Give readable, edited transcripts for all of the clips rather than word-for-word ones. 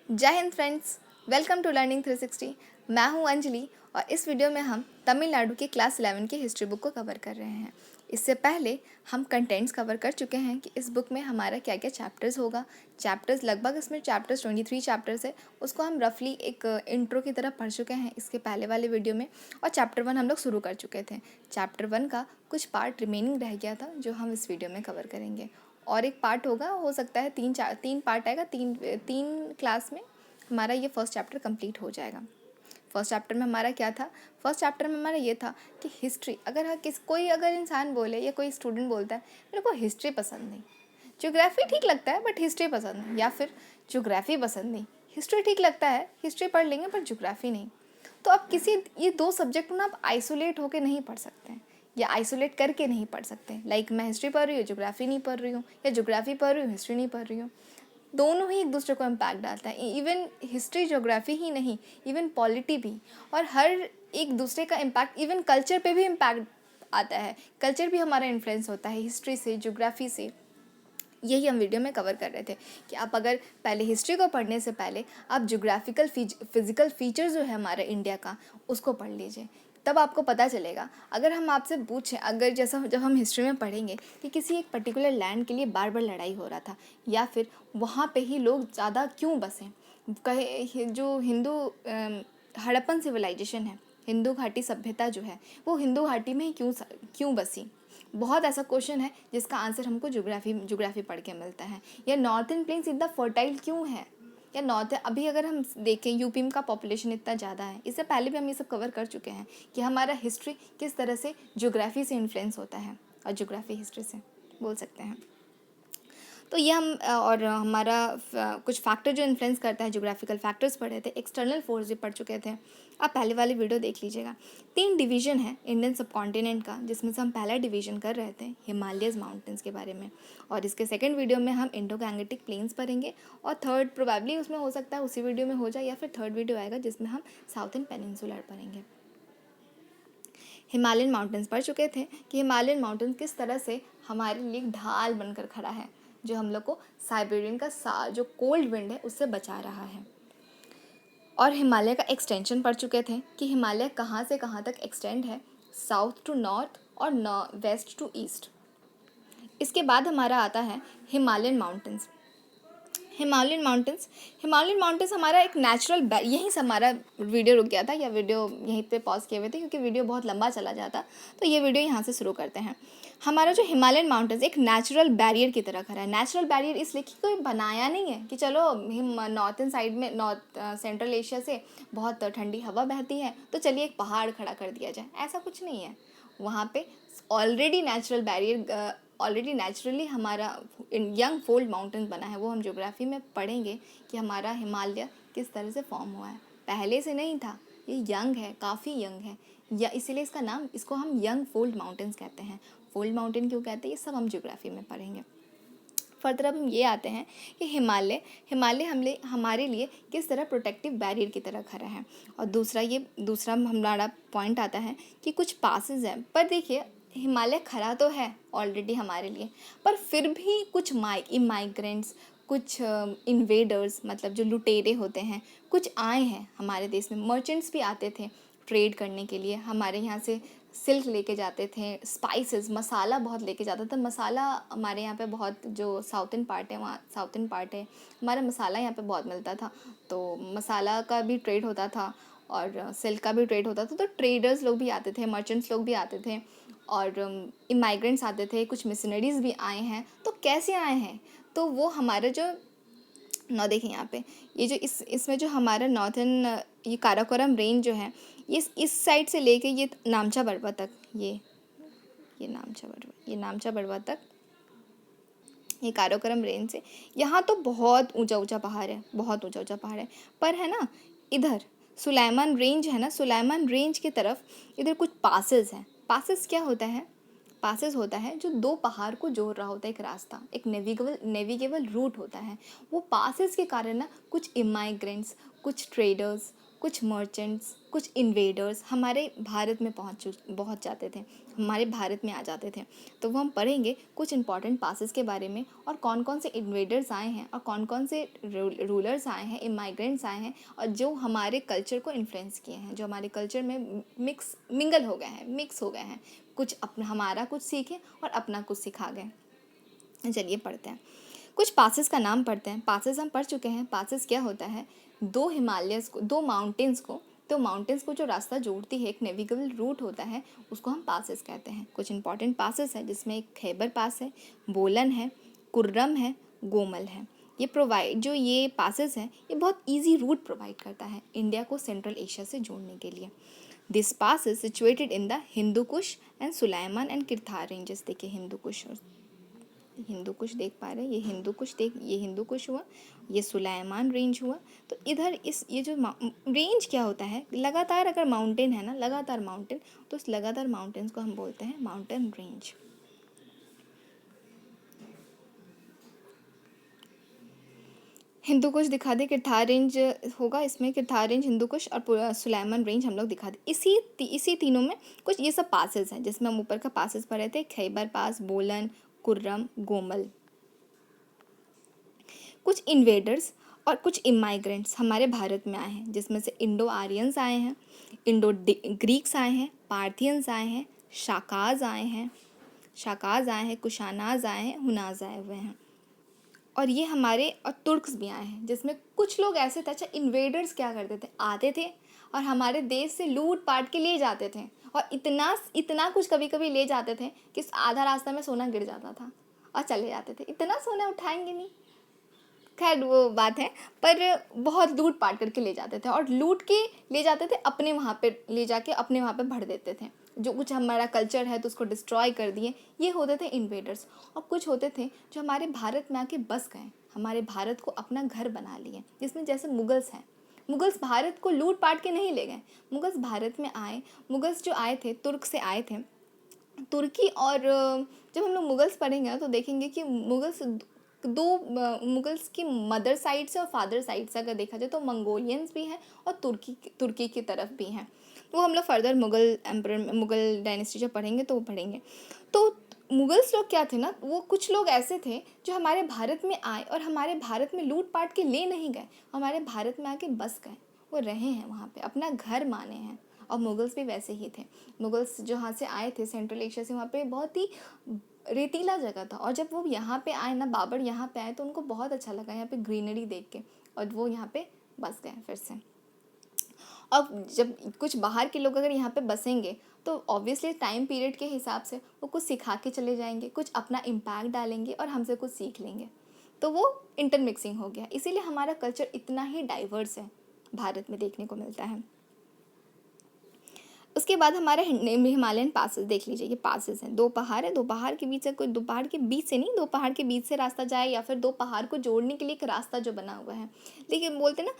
जय हिंद friends, welcome to learning 360। मैं हूं अंजलि और इस वीडियो में हम तमिलनाडु की क्लास 11 की हिस्ट्री बुक को कवर कर रहे हैं। इससे पहले हम कंटेंट्स कवर कर चुके हैं कि इस बुक में हमारा क्या क्या चैप्टर्स होगा। चैप्टर्स लगभग इसमें 23 चैप्टर्स है, उसको हम रफली एक इंट्रो की तरह पढ़ चुके हैं इसके पहले वाले वीडियो में। और चैप्टर 1 हम लोग शुरू कर चुके थे। चैप्टर 1 का कुछ पार्ट रिमेनिंग रह गया था जो हम इस वीडियो में कवर करेंगे। और एक पार्ट होगा, हो सकता है तीन पार्ट आएगा, तीन क्लास में हमारा ये फर्स्ट चैप्टर कंप्लीट हो जाएगा। फर्स्ट चैप्टर में हमारा क्या था? फर्स्ट चैप्टर में हमारा ये था कि हिस्ट्री, अगर इंसान बोले या कोई स्टूडेंट बोलता है मेरे को हिस्ट्री पसंद नहीं, ज्योग्राफी ठीक लगता है बट हिस्ट्री पसंद नहीं, या फिर ज्योग्राफी पसंद नहीं, हिस्ट्री ठीक लगता है, हिस्ट्री पढ़ लेंगे पर ज्योग्राफी नहीं, तो आप ये दो सब्जेक्ट ना आप आइसोलेट होकर नहीं पढ़ सकते हैं या आइसोलेट करके नहीं पढ़ सकते। लाइक मैं हिस्ट्री पढ़ रही हूँ, ज्योग्राफी नहीं पढ़ रही हूँ, या ज्योग्राफी पढ़ रही हूँ, हिस्ट्री नहीं पढ़ रही हूँ। दोनों ही एक दूसरे को इम्पैक्ट डालता है। इवन हिस्ट्री ज्योग्राफी ही नहीं, इवन पॉलिटी भी, और हर एक दूसरे का इम्पैक्ट, इवन कल्चर पे भी इम्पैक्ट आता है। कल्चर भी हमारा इन्फ्लुएंस होता है हिस्ट्री से, ज्योग्राफी से। यही हम वीडियो में कवर कर रहे थे कि आप अगर पहले हिस्ट्री को पढ़ने से पहले आप ज्योग्राफिकल फिजिकल फीचर जो है हमारे इंडिया का, उसको पढ़ लीजिए, तब आपको पता चलेगा। अगर हम आपसे पूछें, अगर जैसा जब हम हिस्ट्री में पढ़ेंगे कि किसी एक पर्टिकुलर लैंड के लिए बार बार लड़ाई हो रहा था, या फिर वहाँ पे ही लोग ज़्यादा क्यों बसे, कहे जो हड़प्पन सिविलाइजेशन है, हिंदू घाटी सभ्यता जो है, वो हिंदू घाटी में ही क्यों बसी। बहुत ऐसा क्वेश्चन है जिसका आंसर हमको ज्योग्राफी पढ़ के मिलता है। या नॉर्थन प्लेन्स इतना फर्टाइल क्यों है, या अभी अगर हम देखें यूपी में का पॉपुलेशन इतना ज़्यादा है। इससे पहले भी हम ये सब कवर कर चुके हैं कि हमारा हिस्ट्री किस तरह से ज्योग्राफी से इन्फ्लुएंस होता है, और ज्योग्राफी हिस्ट्री से बोल सकते हैं। तो ये हम और हमारा कुछ फैक्टर जो इन्फ्लुएंस करता है, ज्योग्राफिकल फैक्टर्स पढ़े थे, एक्सटर्नल फोर्स भी पढ़ चुके थे। आप पहले वाली वीडियो देख लीजिएगा। 3 डिवीज़न है इंडियन सब कॉन्टिनेंट का, जिसमें से हम पहला डिवीज़न कर रहे थे हिमालयस माउंटेन्स के बारे में, और इसके सेकंड वीडियो में हम इंडो गैंगेटिक प्लेन्स पढ़ेंगे, और थर्ड प्रोबेबली उसमें हो सकता है उसी वीडियो में हो जाए, या फिर थर्ड वीडियो आएगा जिसमें हम साउथर्न पेनिनसुलर पढ़ेंगे। हिमालयन माउंटेन्स पढ़ चुके थे कि हिमालयन माउंटेन किस तरह से हमारे लिए ढाल बनकर खड़ा है, जो हम लोग को साइबेरियन का जो कोल्ड विंड है उससे बचा रहा है। और हिमालय का एक्सटेंशन पढ़ चुके थे कि हिमालय कहाँ से कहाँ तक एक्सटेंड है, साउथ टू नॉर्थ और वेस्ट टू ईस्ट। इसके बाद हमारा आता है हिमालयन माउंटेन्स। हिमालयन माउंटेन्स हमारा एक नेचुरल, यहीं से हमारा वीडियो रुक गया था, या वीडियो यहीं पे पॉज किए हुए थे क्योंकि वीडियो बहुत लंबा चला जाता, तो ये वीडियो यहाँ से शुरू करते हैं। हमारा जो हिमालयन माउंटेन्स एक नेचुरल बैरियर की तरह खड़ा है। नेचुरल बैरियर इसलिए कि कोई बनाया नहीं है कि चलो नॉर्थन साइड में, नॉर्थ सेंट्रल एशिया से बहुत ठंडी हवा बहती है तो चलिए एक पहाड़ खड़ा कर दिया जाए, ऐसा कुछ नहीं है। वहाँ पे ऑलरेडी नेचुरली हमारा यंग फोल्ड माउंटेन बना है। वो हम ज्योग्राफी में पढ़ेंगे कि हमारा हिमालय किस तरह से फॉर्म हुआ है, पहले से नहीं था, ये यंग है, काफ़ी यंग है, या इसीलिए इसको हम यंग फोल्ड माउंटेन्स कहते हैं। फोल्ड माउंटेन क्यों कहते हैं, ये सब हम ज्योग्राफी में पढ़ेंगे। फर्दर अब हम ये आते हैं कि हिमालय हमारे लिए किस तरह प्रोटेक्टिव बैरियर की तरह खड़ा है। और दूसरा हमारा पॉइंट आता है कि कुछ पासेस हैं, पर देखिए हिमालय खड़ा तो है ऑलरेडी हमारे लिए, पर फिर भी कुछ इमाइग्रेंट्स, कुछ इन्वेडर्स, मतलब जो लुटेरे होते हैं, कुछ आए हैं हमारे देश में। मर्चेंट्स भी आते थे ट्रेड करने के लिए, हमारे यहाँ से सिल्क लेके जाते थे, स्पाइसेस, मसाला बहुत लेके जाता था। मसाला हमारे यहाँ पे बहुत, जो साउथर्न पार्ट है हमारा मसाला यहाँ पे बहुत मिलता था, तो मसाला का भी ट्रेड होता था और सिल्क का भी ट्रेड होता था। तो ट्रेडर्स लोग भी आते थे, मर्चेंट्स लोग भी आते थे, और इमाइग्रेंट्स आते थे, कुछ मिशनरीज भी आए हैं। तो कैसे आए हैं, तो वो हमारा जो देखिए यहाँ पे ये जो इसमें जो हमारा नॉर्थन, ये काराकोरम रेंज जो है, ये इस साइड से लेके ये नामचा बड़वा तक, ये नामचा बड़वा तक, ये काराकोरम रेंज से यहाँ तो बहुत ऊंचा ऊंचा पहाड़ है, बहुत ऊंचा ऊंचा पहाड़ है। पर है ना, इधर सुलाइमान रेंज है ना, सुलाइमान रेंज की तरफ इधर कुछ पासेस हैं। पासेस क्या होता है? पासेस होता है जो दो पहाड़ को जोड़ रहा होता है, एक रास्ता, एक नेविगेबल रूट होता है। वो पासेस के कारण ना कुछ इमाइग्रेंट्स, कुछ ट्रेडर्स, कुछ मर्चेंट्स, कुछ इन्वेडर्स हमारे भारत में पहुंच जाते थे, हमारे भारत में आ जाते थे। तो वो हम पढ़ेंगे कुछ इंपॉर्टेंट पासेस के बारे में, और कौन कौन से इन्वेडर्स आए हैं और कौन कौन से रूलर्स आए हैं, इमाइग्रेंट्स आए हैं, और जो हमारे कल्चर को इन्फ्लुएंस किए हैं, जो हमारे कल्चर में मिंगल हो गए हैं, मिक्स हो गए हैं, कुछ अपना हमारा कुछ सीखे और अपना कुछ सिखा गए। चलिए पढ़ते हैं, कुछ पासेस का नाम पढ़ते हैं। पासेस हम पढ़ चुके हैं। पासेस क्या होता है, दो माउंटेन्स को जो रास्ता जोड़ती है, एक नेविगेबल रूट होता है, उसको हम पासेस कहते हैं। कुछ इंपॉर्टेंट पासेस है जिसमें एक खैबर पास है, बोलन है, कुर्रम है, गोमल है। ये पासेस हैं, ये बहुत ईजी रूट प्रोवाइड करता है इंडिया को सेंट्रल एशिया से जोड़ने के लिए। This pass is situated in the Hindu Kush and Sulaiman and Kirthar ranges. देखिए हिंदू कुश देख पा रहे हैं, ये हिंदू कुश हुआ, ये सुलाइमान रेंज हुआ। तो इधर ये जो रेंज क्या होता है, लगातार अगर माउंटेन है ना, लगातार माउंटेन, तो उस लगातार माउंटेन्स को हम बोलते हैं माउंटेन रेंज। हिंदू कुश दिखा दे, किरथार रेंज होगा इसमें, किरथार रेंज, हिंदू कुश और सुलाइमान रेंज हम लोग दिखा दे। इसी तीनों में कुछ ये सब पासेस हैं जिसमें हम ऊपर का पासेस पढ़े थे, खैबर पास, बोलन, कुर्रम, गोमल। कुछ इन्वेडर्स और कुछ इमाइग्रेंट्स हमारे भारत में आए हैं, जिसमें से इंडो आर्यंस आए हैं, इंडो ग्रीक्स आए हैं, पार्थियंस आए हैं, शाकाज आए हैं, कुशानाज आए हैं, हुनाज आए हुए हैं। और ये हमारे और तुर्क्स भी आए हैं, जिसमें कुछ लोग ऐसे थे, अच्छा इन्वेडर्स क्या करते थे, आते थे और हमारे देश से लूट पाट के ले जाते थे, और इतना कुछ कभी कभी ले जाते थे कि आधा रास्ता में सोना गिर जाता था और चले जाते थे। इतना सोना उठाएंगे नहीं, खैर वो बात है, पर बहुत लूट पाट करके ले जाते थे, और लूट के ले जाते थे, अपने वहाँ पे ले जाके अपने वहाँ पे भर देते थे। जो कुछ हमारा कल्चर है तो उसको डिस्ट्रॉय कर दिए, ये होते थे इन्वेडर्स। और कुछ होते थे जो हमारे भारत में आके बस गए, हमारे भारत को अपना घर बना लिए, जिसमें जैसे मुगल्स हैं। मुगल्स भारत को लूट पाट के नहीं ले गए, मुगल्स भारत में आए। मुगल्स जो आए थे, तुर्क से आए थे, तुर्की। और जब हम लोग मुगल्स पढ़ेंगे ना तो देखेंगे कि मुगल्स की मदर साइड से और फादर साइड से अगर देखा जाए तो मंगोलियंस भी हैं और तुर्की की तरफ भी हैं। वो हम लोग फर्दर मुगल डायनेस्टी जब पढ़ेंगे तो वो पढ़ेंगे। तो मुगल्स लोग क्या थे ना, वो कुछ लोग ऐसे थे जो हमारे भारत में आए और हमारे भारत में लूट पाट के ले नहीं गए, हमारे भारत में आके बस गए, वो रहे हैं वहाँ पे, अपना घर माने हैं। और मुगल्स भी वैसे ही थे। मुगल्स जहाँ से आए थे सेंट्रल एशिया से, वहाँ पे बहुत ही रेतीला जगह था, और जब वो यहाँ पे आए ना, बाबर यहाँ पे आए, तो उनको बहुत अच्छा लगा यहाँ पे ग्रीनरी देख के, और वो यहाँ पे बस गए फिर से। अब जब कुछ बाहर के लोग अगर यहाँ पे बसेंगे तो ऑब्वियसली टाइम पीरियड के हिसाब से वो कुछ सिखा के चले जाएंगे, कुछ अपना इम्पैक्ट डालेंगे और हमसे कुछ सीख लेंगे, तो वो इंटरमिक्सिंग हो गया। इसीलिए हमारा कल्चर इतना ही डाइवर्स है, भारत में देखने को मिलता है। उसके बाद हमारा हिमालयन पासेस देख लीजिए, ये पासेस हैं, दो पहाड़ है, दो पहाड़ के बीच से कोई, दो पहाड़ के बीच से नहीं, दो पहाड़ के बीच से रास्ता जाए, या फिर दो पहाड़ को जोड़ने के लिए एक रास्ता जो बना हुआ है। लेकिन बोलते ना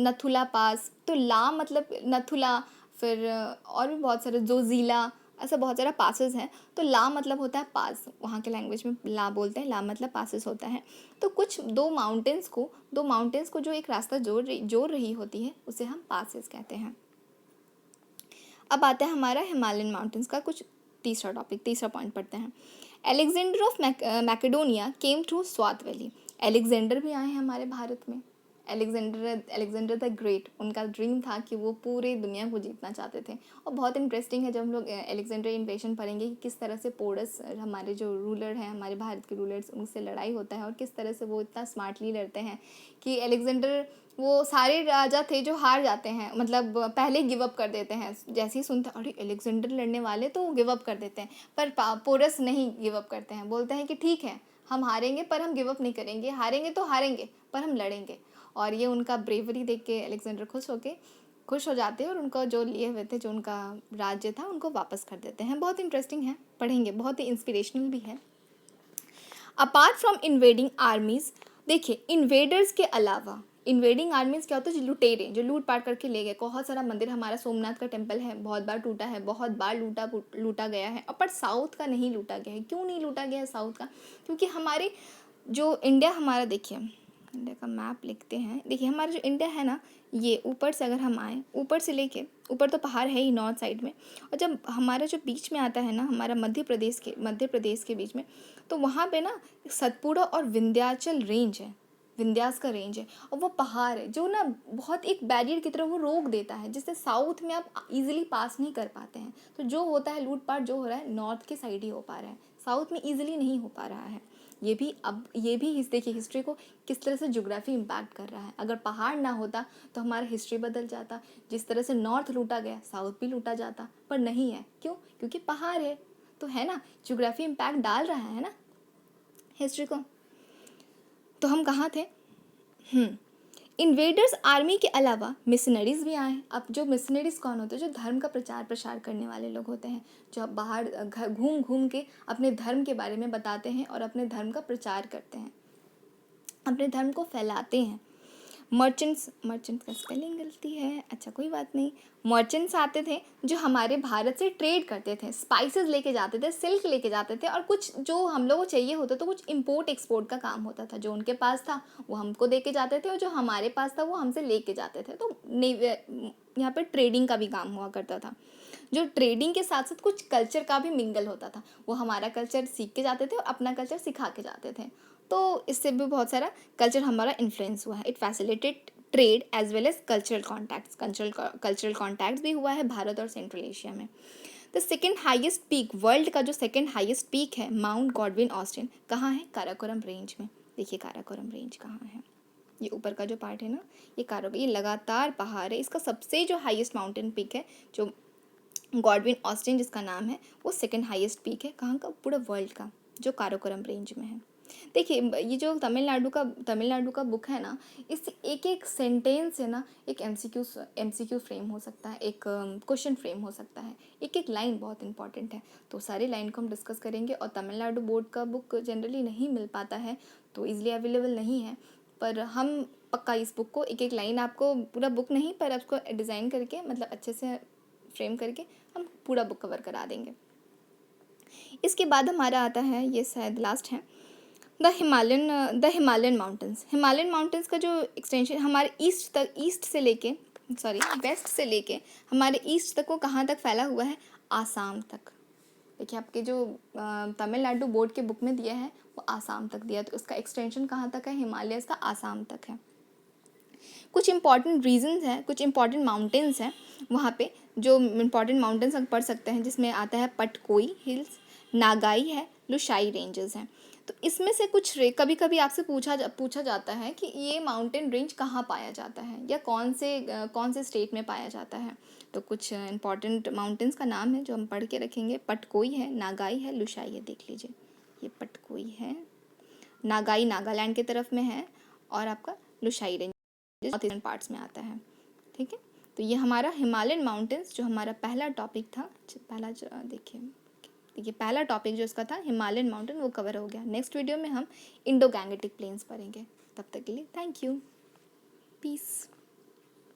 नथुला पास, तो ला मतलब नथुला, फिर और भी बहुत सारे, जोजिला, ऐसा बहुत सारा पासेस हैं। तो ला मतलब होता है पास, वहाँ के लैंग्वेज में ला बोलते हैं, ला मतलब पासेस होता है। तो कुछ दो माउंटेन्स को जो एक रास्ता जोड़ रही होती है, उसे हम पासेस कहते हैं। अब आता है हमारा हिमालयन माउंटेन्स का कुछ तीसरा पॉइंट पढ़ते हैं। Alexander of Macedonia came through Swat valley. Alexander भी आए हैं हमारे भारत में। अलेक्जेंडर द ग्रेट, उनका ड्रीम था कि वो पूरे दुनिया को जीतना चाहते थे। और बहुत इंटरेस्टिंग है जब हम लोग अलेक्जेंडर इन्वेशन पढ़ेंगे कि किस तरह से पोरस, हमारे जो रूलर हैं, हमारे भारत के रूलर्स, उनसे लड़ाई होता है, और किस तरह से वो इतना स्मार्टली लड़ते हैं कि अलेक्जेंडर, वो सारे राजा थे जो हार जाते हैं, मतलब पहले गिव अप कर देते हैं, जैसे ही सुनते हैं अरे अलेक्जेंडर लड़ने वाले, तो वो गिव अप कर देते हैं। पर पोरस नहीं गिव अप करते हैं, बोलते हैं कि ठीक है हम हारेंगे पर हम गिव अप नहीं करेंगे, हारेंगे तो हारेंगे पर हम लड़ेंगे। और ये उनका ब्रेवरी देख के अलेक्जेंडर खुश हो जाते हैं, और उनका जो लिए हुए थे, जो उनका राज्य था, उनको वापस कर देते हैं। बहुत इंटरेस्टिंग है, पढ़ेंगे, बहुत ही इंस्पिरेशनल भी है। अपार्ट फ्रॉम इन्वेडिंग आर्मीज, देखिए इन्वेडर्स के अलावा, इन्वेडिंग आर्मीज क्या होता है, जो लुटेरे, जो लूट पाट करके ले गए। बहुत सारा मंदिर, हमारा सोमनाथ का टेम्पल है, बहुत बार टूटा है, बहुत बार लूटा गया है, पर साउथ का नहीं लूटा गया है। क्यों नहीं लूटा गया है साउथ का? क्योंकि हमारे जो इंडिया हमारा, देखिए इंडिया का मैप लिखते हैं। देखिए हमारा जो इंडिया है ना, ये ऊपर से अगर हम आए, ऊपर से लेके ऊपर तो पहाड़ है ही नॉर्थ साइड में, और जब हमारा जो बीच में आता है ना, हमारा मध्य प्रदेश के बीच में, तो वहाँ पे ना सतपुड़ा और विंध्याचल रेंज है, विंध्यास का रेंज है, और वो पहाड़ है जो ना बहुत एक बैरियर की तरह वो रोक देता है, जिससे साउथ में आप इजीली पास नहीं कर पाते हैं। तो जो होता है लूटपाट जो हो रहा है नॉर्थ के साइड ही हो पा रहा है, साउथ में इजीली नहीं हो पा रहा है। ये भी देखिए हिस्ट्री को किस तरह से ज्योग्राफी इम्पैक्ट कर रहा है। अगर पहाड़ ना होता तो हमारा हिस्ट्री बदल जाता, जिस तरह से नॉर्थ लूटा गया साउथ भी लूटा जाता, पर नहीं है। क्यों? क्योंकि पहाड़ है, तो है ना, ज्योग्राफी इम्पैक्ट डाल रहा है ना हिस्ट्री को। तो हम कहाँ थे? इन्वेडर्स आर्मी के अलावा मिशनरीज भी आए। अब जो मिशनरीज कौन होते हैं? जो धर्म का प्रचार प्रसार करने वाले लोग होते हैं, जो अब बाहर घूम घूम के अपने धर्म के बारे में बताते हैं और अपने धर्म का प्रचार करते हैं, अपने धर्म को फैलाते हैं। मर्चेंट्स का स्पेलिंग गलती है, अच्छा कोई बात नहीं। मर्चेंट्स आते थे जो हमारे भारत से ट्रेड करते थे, स्पाइसेस लेके जाते थे, सिल्क लेके जाते थे, और कुछ जो हम लोगों को चाहिए होता तो कुछ इंपोर्ट एक्सपोर्ट का काम होता था। जो उनके पास था वो हमको दे के जाते थे, और जो हमारे पास था वो हमसे लेके जाते थे। तो यहाँ पर ट्रेडिंग का भी काम हुआ करता था। जो ट्रेडिंग के साथ साथ कुछ कल्चर का भी मिंगल होता था, वो हमारा कल्चर सीख के जाते थे और अपना कल्चर सिखा के जाते थे। तो इससे भी बहुत सारा कल्चर हमारा इन्फ्लुएंस हुआ है। It facilitate trade as well as cultural contacts भी हुआ है भारत और सेंट्रल एशिया में। The second highest peak, world का जो सेकेंड हाईएस्ट पीक है माउंट गॉडविन ऑस्टिन, कहाँ है? काराकोरम रेंज में। देखिए काराकोरम रेंज कहाँ है, ये ऊपर का जो पार्ट है ना, ये काराकोरम, ये लगातार पहाड़ है। इसका सबसे जो हाईएस्ट माउंटेन पीक है, जो गॉडविन ऑस्टिन जिसका नाम है, वो सेकेंड हाईएस्ट पीक है। कहाँ का? पूरा वर्ल्ड का, जो काराकोरम रेंज में है। देखिए ये जो तमिलनाडु का बुक है ना, इस एक एक सेंटेंस है ना, एक एमसीक्यू फ्रेम हो सकता है, एक क्वेश्चन फ्रेम हो सकता है, एक एक लाइन बहुत इंपॉर्टेंट है। तो सारी लाइन को हम डिस्कस करेंगे। और तमिलनाडु बोर्ड का बुक जनरली नहीं मिल पाता है, तो ईजिली अवेलेबल नहीं है, पर हम पक्का इस बुक को एक एक लाइन, आपको पूरा बुक नहीं पर आपको डिज़ाइन करके, मतलब अच्छे से फ्रेम करके हम पूरा बुक कवर करा देंगे। इसके बाद हमारा आता है, ये शायद लास्ट है, the Himalayan mountains. Himalayan mountains का जो एक्सटेंशन हमारे वेस्ट से लेके हमारे ईस्ट तक, वो कहाँ तक फैला हुआ है? आसाम तक। देखिए आपके जो तमिलनाडु बोर्ड के बुक में दिया है वो आसाम तक दिया, तो उसका एक्सटेंशन कहाँ तक है? हिमालय का आसाम तक है। कुछ इंपॉर्टेंट रीजन्स हैं, कुछ इंपॉर्टेंट माउंटेन्स हैं वहाँ पे, जो इंपॉर्टेंट माउंटेन्स हम पढ़ सकते हैं, जिसमें आता है पटकोई हिल्स, नागाई है, लुशाई रेंजेस हैं। तो इसमें से कुछ कभी कभी आपसे पूछा जाता है कि ये माउंटेन रेंज कहाँ पाया जाता है, या कौन से स्टेट में पाया जाता है। तो कुछ इंपॉर्टेंट माउंटेन्स का नाम है जो हम पढ़ के रखेंगे। पटकोई है, नागाई है, लुशाई है। देख लीजिए, ये पटकोई है, नागाई नागालैंड की तरफ में है, और आपका Lushai range north eastern parts में आता है। ठीक है, तो ये हमारा हिमालयन माउंटेन्स जो हमारा पहला टॉपिक था, देखिए पहला टॉपिक जो इसका था हिमालयन माउंटेन, वो कवर हो गया। नेक्स्ट वीडियो में हम इंडो गैंगेटिक प्लेन्स पढ़ेंगे। तब तक के लिए थैंक यू, पीस।